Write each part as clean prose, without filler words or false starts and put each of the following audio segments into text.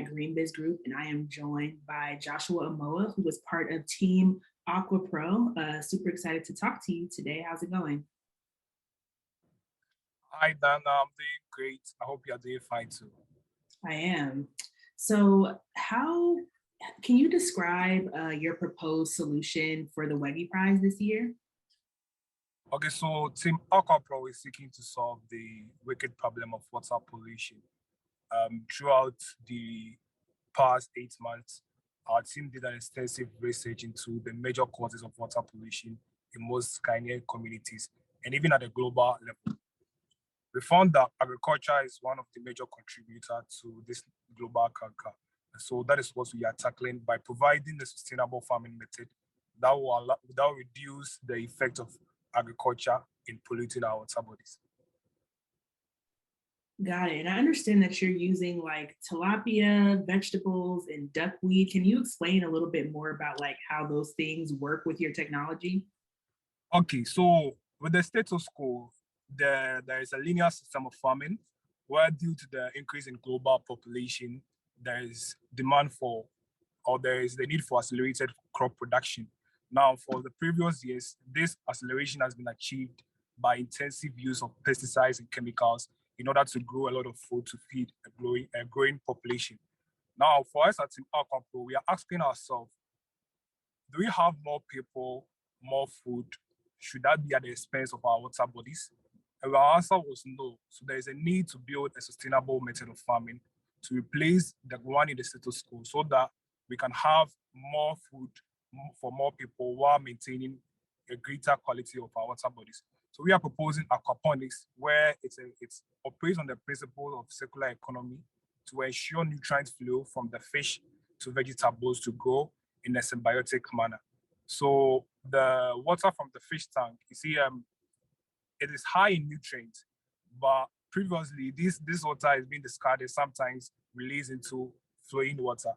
GreenBiz Group, and I am joined by Joshua Amoah, who was part of Team AquaPro. Super excited to talk to you today. How's it going? Hi, Deonna. I'm doing great. I hope you're doing fine too. I am. So how can you describe your proposed solution for the Wege Prize this year? Okay, so Team AquaPro is seeking to solve the wicked problem of water pollution. Throughout the past 8 months, our team did an extensive research into the major causes of water pollution in most Ghanaian communities and even at a global level. We found that agriculture is one of the major contributors to this global canker. And so that is what we are tackling by providing a sustainable farming method that will reduce the effect of agriculture in polluting our water bodies. Got it. And I understand that you're using like tilapia, vegetables, and duckweed. Can you explain a little bit more about like how those things work with your technology? Okay, so with the status quo, there is a linear system of farming where due to the increase in global population, there is demand for, or there is the need for accelerated crop production. Now, for the previous years, this acceleration has been achieved by intensive use of pesticides and chemicals in order to grow a lot of food to feed a growing population. Now, for us at Team AquaPro, we are asking ourselves, do we have more people, more food? Should that be at the expense of our water bodies? And our answer was no. So there is a need to build a sustainable method of farming to replace the one in the status quo so that we can have more food for more people while maintaining a greater quality of our water bodies. So we are proposing aquaponics, where it operates on the principle of circular economy to ensure nutrient flow from the fish to vegetables to grow in a symbiotic manner. So the water from the fish tank, you see, it is high in nutrients, but previously this water is being discarded, sometimes released into flowing water.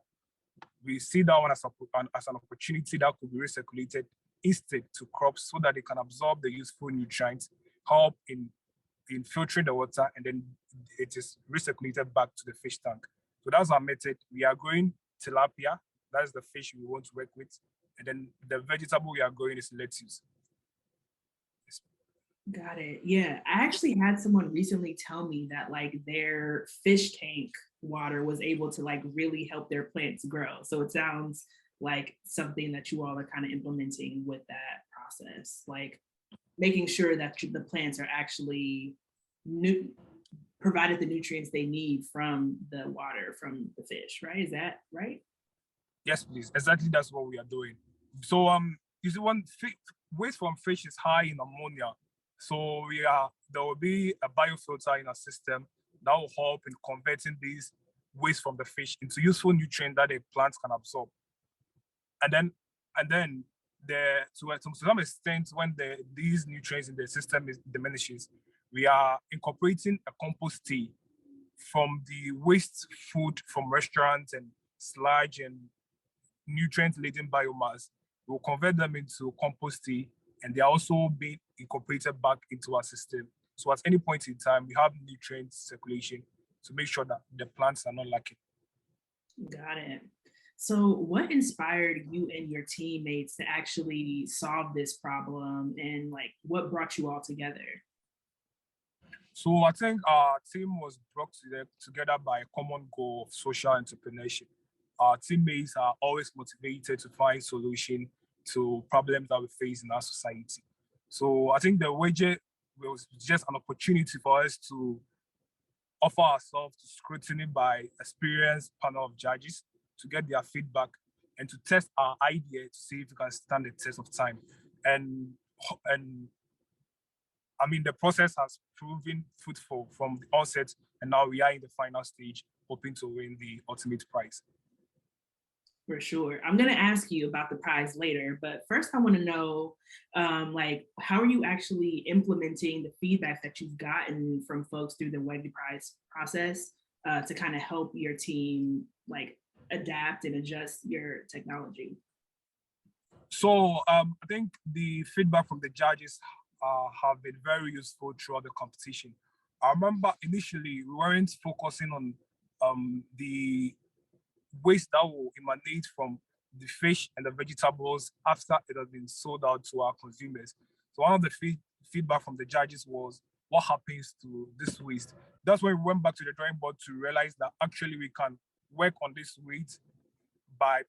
We see that one as an opportunity that could be recirculated instead to crops so that they can absorb the useful nutrients, help in filtering the water, and then it is recirculated back to the fish tank. So that's our method. We are growing tilapia, that's the fish we want to work with, and then the vegetable we are growing is lettuce. Got it. Yeah, I actually had someone recently tell me that like their fish tank water was able to like really help their plants grow. So it sounds like something that you all are kind of implementing with that process, like making sure that the plants are actually provided the nutrients they need from the water from the fish, right? Is that right? Yes, please. Exactly, that's what we are doing. So you see, waste from fish is high in ammonia. So there will be a biofilter in our system that will help in converting these waste from the fish into useful nutrient that the plants can absorb. And then to some extent, when these nutrients in the system diminishes, we are incorporating a compost tea from the waste food from restaurants and sludge and nutrient-laden biomass. We'll convert them into compost tea, and they are also being incorporated back into our system. So at any point in time, we have nutrient circulation to make sure that the plants are not lacking. Got it. So what inspired you and your teammates to actually solve this problem, and like what brought you all together? So I think our team was brought together by a common goal of social entrepreneurship. Our teammates are always motivated to find solutions to problems that we face in our society. So I think the Wege was just an opportunity for us to offer ourselves to scrutiny by experienced panel of judges to get their feedback and to test our idea to see if we can stand the test of time. And I mean, the process has proven fruitful from the onset, and now we are in the final stage, hoping to win the ultimate prize. For sure. I'm going to ask you about the prize later, but first I want to know, like, how are you actually implementing the feedback that you've gotten from folks through the Wege Prize process to kind of help your team, like, adapt and adjust your technology? So I think the feedback from the judges have been very useful throughout the competition. I remember initially we weren't focusing on the waste that will emanate from the fish and the vegetables after it has been sold out to our consumers. So one of the feedback from the judges was, what happens to this waste? That's when we went back to the drawing board to realize that actually we can work on this waste by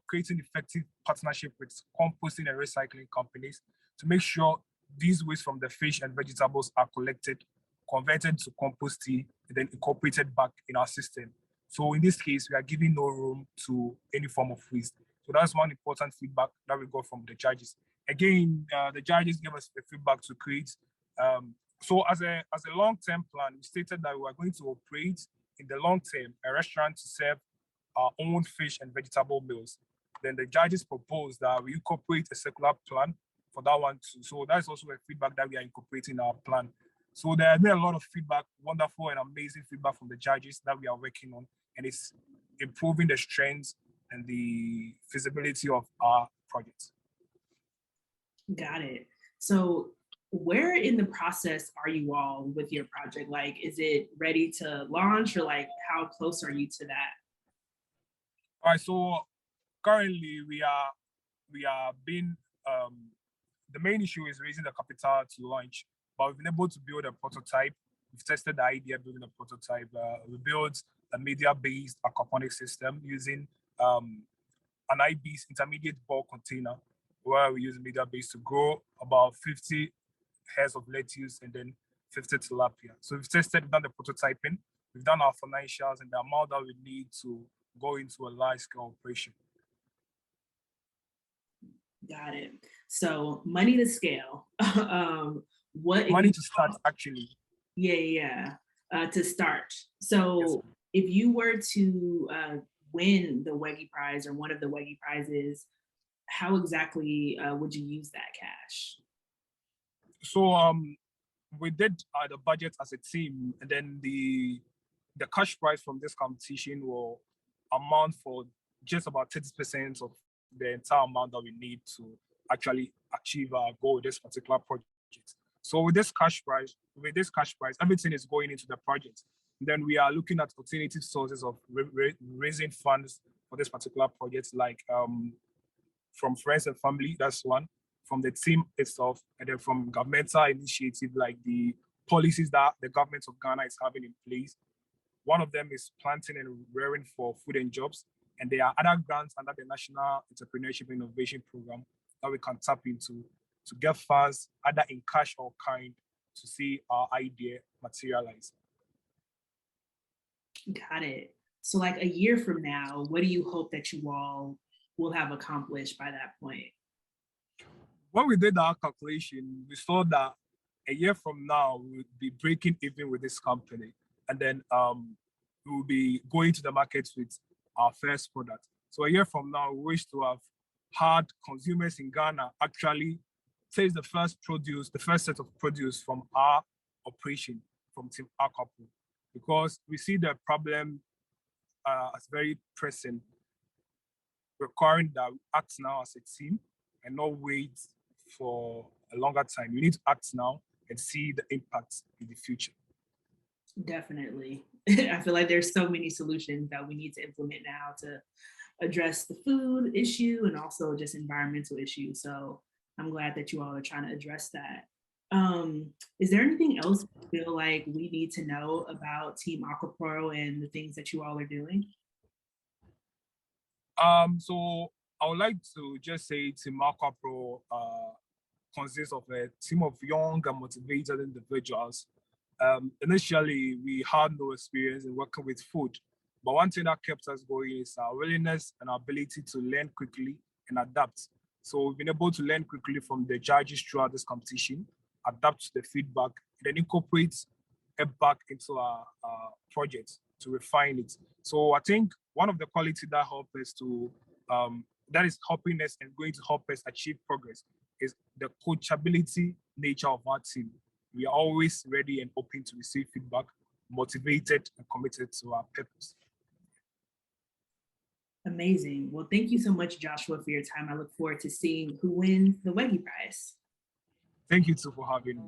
creating effective partnership with composting and recycling companies to make sure these waste from the fish and vegetables are collected, converted to compost tea, and then incorporated back in our system. So in this case, we are giving no room to any form of waste. So that's one important feedback that we got from the judges. Again, the judges gave us the feedback to create. So as a long-term plan, we stated that we are going to operate in the long term a restaurant to serve our own fish and vegetable meals. Then the judges proposed that we incorporate a circular plan for that one too. So that's also a feedback that we are incorporating in our plan. So there has been a lot of feedback, wonderful and amazing feedback from the judges that we are working on, and it's improving the strengths and the feasibility of our project. Got it. So where in the process are you all with your project? Like, is it ready to launch, or like how close are you to that? All right, so currently we are being, the main issue is raising the capital to launch, but we've been able to build a prototype. We've tested the idea building a prototype. We built a media-based aquaponics system using an IB's intermediate bulk container, where we use media-based to grow about 50 heads of lettuce and then 50 tilapia. So we've tested, done the prototyping, we've done our financials and the amount that we need to go into a large-scale operation. Got it. So money to scale. What money to start, actually? Yeah. To start. So Yes. If you were to win the Wege Prize or one of the Wege Prizes, how exactly would you use that cash? So we did the budget as a team, and then the cash prize from this competition will amount for just about 30% of the entire amount that we need to actually achieve our goal with this particular project. So with this cash prize, everything is going into the project. And then we are looking at alternative sources of raising funds for this particular project, like from friends and family, that's one, from the team itself, and then from governmental initiative like the policies that the government of Ghana is having in place. One of them is planting and rearing for food and jobs. And there are other grants under the National Entrepreneurship Innovation Program that we can tap into to get funds, either in cash or kind, to see our idea materialize. Got it. So like a year from now, what do you hope that you all will have accomplished by that point? When we did our calculation, we saw that a year from now, we would be breaking even with this company. And then we will be going to the market with our first product. So a year from now, we wish to have had consumers in Ghana actually taste the first set of produce from our operation, from Team AquaPro, because we see the problem as very pressing, requiring that we act now as a team and not wait for a longer time. We need to act now and see the impact in the future. Definitely. I feel like there's so many solutions that we need to implement now to address the food issue and also just environmental issues. So I'm glad that you all are trying to address that. Is there anything else you feel like we need to know about Team AquaPro and the things that you all are doing? So I would like to just say Team AquaPro consists of a team of young and motivated individuals. Initially, we had no experience in working with food, but one thing that kept us going is our willingness and our ability to learn quickly and adapt. So we've been able to learn quickly from the judges throughout this competition, adapt to the feedback, and then incorporate it back into our project to refine it. So I think one of the qualities that help us to, that is helping us and going to help us achieve progress is the coachability nature of our team. We are always ready and open to receive feedback, motivated and committed to our purpose. Amazing. Well, thank you so much, Joshua, for your time. I look forward to seeing who wins the Wege Prize. Thank you too for having me.